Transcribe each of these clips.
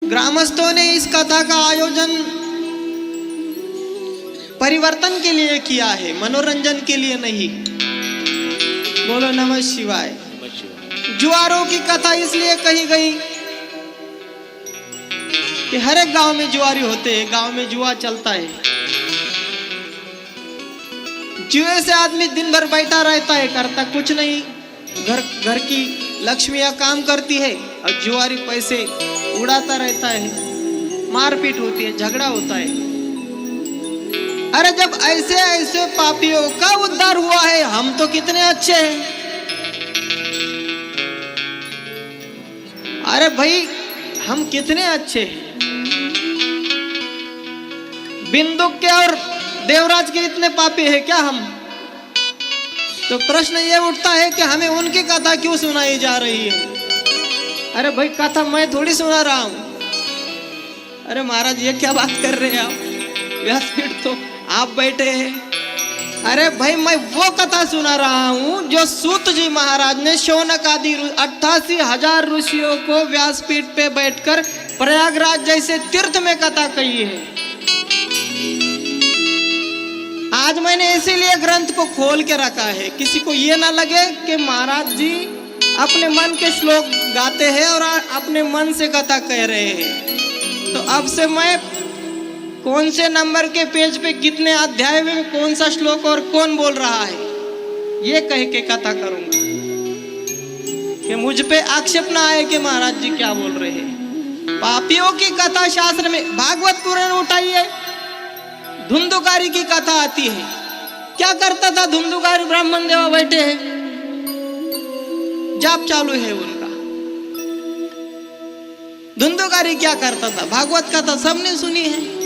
ग्रामस्थों ने इस कथा का आयोजन परिवर्तन के लिए किया है, मनोरंजन के लिए नहीं। बोलो नमः शिवाय। जुआरों की कथा इसलिए कही गई कि हर एक गांव में जुआरी होते हैं, गांव में जुआ चलता है। जुए से आदमी दिन भर बैठा रहता है, करता कुछ नहीं। घर की लक्ष्मियां काम करती है और जुआरी पैसे उड़ाता रहता है, मारपीट होती है, झगड़ा होता है। अरे जब ऐसे ऐसे पापियों का उद्धार हुआ है, हम तो कितने अच्छे हैं। अरे भाई हम कितने अच्छे हैं। बिंदु के और देवराज के इतने पापी है क्या हम? तो प्रश्न ये उठता है कि हमें उनकी कथा क्यों सुनाई जा रही है? अरे भाई कथा मैं थोड़ी सुना रहा हूं। अरे महाराज ये क्या बात कर रहे हैं आप? व्यासपीठ तो आप बैठे हैं। अरे भाई मैं वो कथा सुना रहा हूं जो सूत जी महाराज ने शौनक आदि 88,000 ऋषियों को व्यासपीठ पे बैठकर प्रयागराज जैसे तीर्थ में कथा कही है। आज मैंने इसीलिए ग्रंथ को खोल के रखा है, किसी को ये ना लगे कि महाराज जी अपने मन के श्लोक गाते हैं और अपने मन से कथा कह रहे हैं। तो अब से मैं कौन से नंबर के पेज पे कितने अध्याय में कौन सा श्लोक और कौन बोल रहा है ये कह के कथा करूंगा कि मुझ पे आक्षेप ना आए कि महाराज जी क्या बोल रहे हैं। पापियों की कथा शास्त्र में भागवत पुराण उठाइए, धुंधुकारी की कथा आती है। क्या करता था धुंधुकारी? ब्राह्मण देवा बैठे हैं, जाप चालू है उनका। धुंधुकारी क्या करता था? भागवत कथा सबने सुनी है।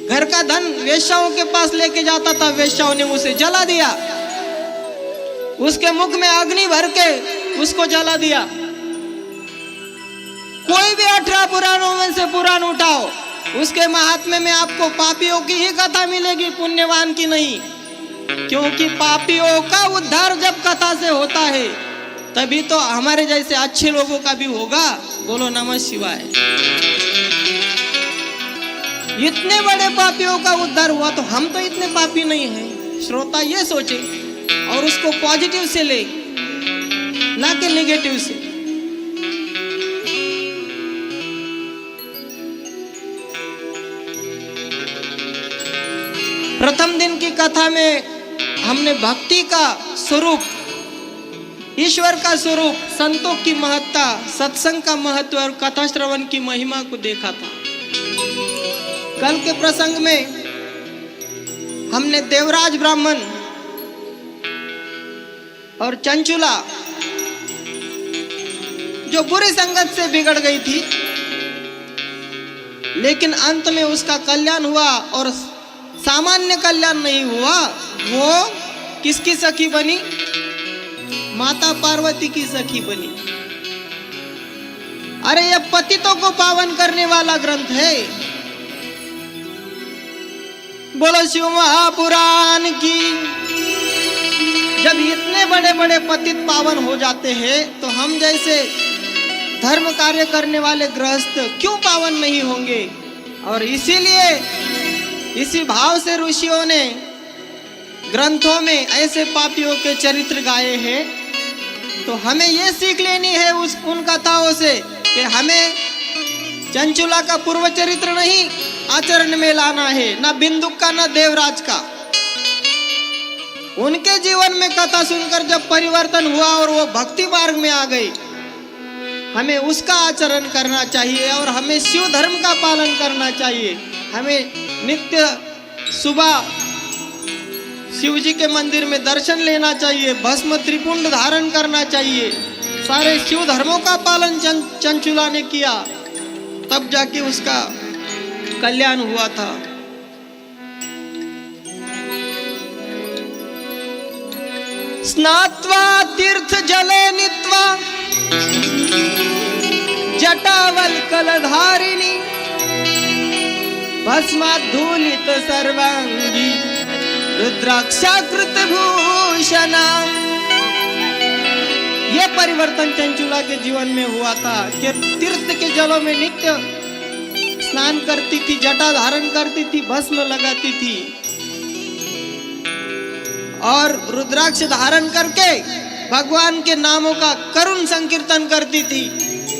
घर का धन वेश्याओं के पास लेके जाता था, वेश्याओं ने उसे जला दिया, उसके मुख में अग्नि भर के उसको जला दिया। कोई भी 18 पुराणों में से पुराण उठाओ, उसके महात्म्य में आपको पापियों की ही कथा मिलेगी, पुण्यवान की नहीं। क्योंकि पापियों का उद्धार जब कथा से होता है तभी तो हमारे जैसे अच्छे लोगों का भी होगा। बोलो नमः शिवाय। इतने बड़े पापियों का उद्धार हुआ तो हम तो इतने पापी नहीं हैं। श्रोता ये सोचे और उसको पॉजिटिव से ले, ना कि नेगेटिव से। प्रथम दिन की कथा में हमने भक्ति का स्वरूप, ईश्वर का स्वरूप, संतों की महत्ता, सत्संग का महत्व और कथा श्रवण की महिमा को देखा था। कल के प्रसंग में हमने देवराज ब्राह्मण और चंचुला जो बुरी संगत से बिगड़ गई थी, लेकिन अंत में उसका कल्याण हुआ और सामान्य कल्याण नहीं हुआ। वो किसकी सखी बनी? माता पार्वती की सखी बनी। अरे यह पतितों को पावन करने वाला ग्रंथ है। बोलो शिव महापुराण की। जब इतने बड़े बड़े पतित पावन हो जाते हैं तो हम जैसे धर्म कार्य करने वाले गृहस्थ क्यों पावन नहीं होंगे? और इसीलिए इसी भाव से ऋषियों ने ग्रंथों में ऐसे पापियों के चरित्र गाए हैं। तो हमें ये सीख लेनी है उन कथाओं से कि हमें चंचुला का पूर्व चरित्र नहीं आचरण में लाना है, ना बिंदुक का ना देवराज का। उनके जीवन में कथा सुनकर जब परिवर्तन हुआ और वो भक्ति मार्ग में आ गई, हमें उसका आचरण करना चाहिए और हमें शिव धर्म का पालन करना चाहिए। हमें नित्य सुबह शिव जी के मंदिर में दर्शन लेना चाहिए, भस्म त्रिपुंड धारण करना चाहिए। सारे शिव धर्मों का पालन चंचुला ने किया, तब जाके उसका कल्याण हुआ था। स्नात्वा तीर्थ जले नित्वा जटावल्कलधारिणी भस्माद्धूलित सर्वांगी रुद्राक्षाकृत भूषणा। यह परिवर्तन चंचुला के जीवन में हुआ था कि तीर्थ के जलों में नित्य स्नान करती थी, जटा धारण करती थी, भस्म लगाती थी और रुद्राक्ष धारण करके भगवान के नामों का करुण संकीर्तन करती थी।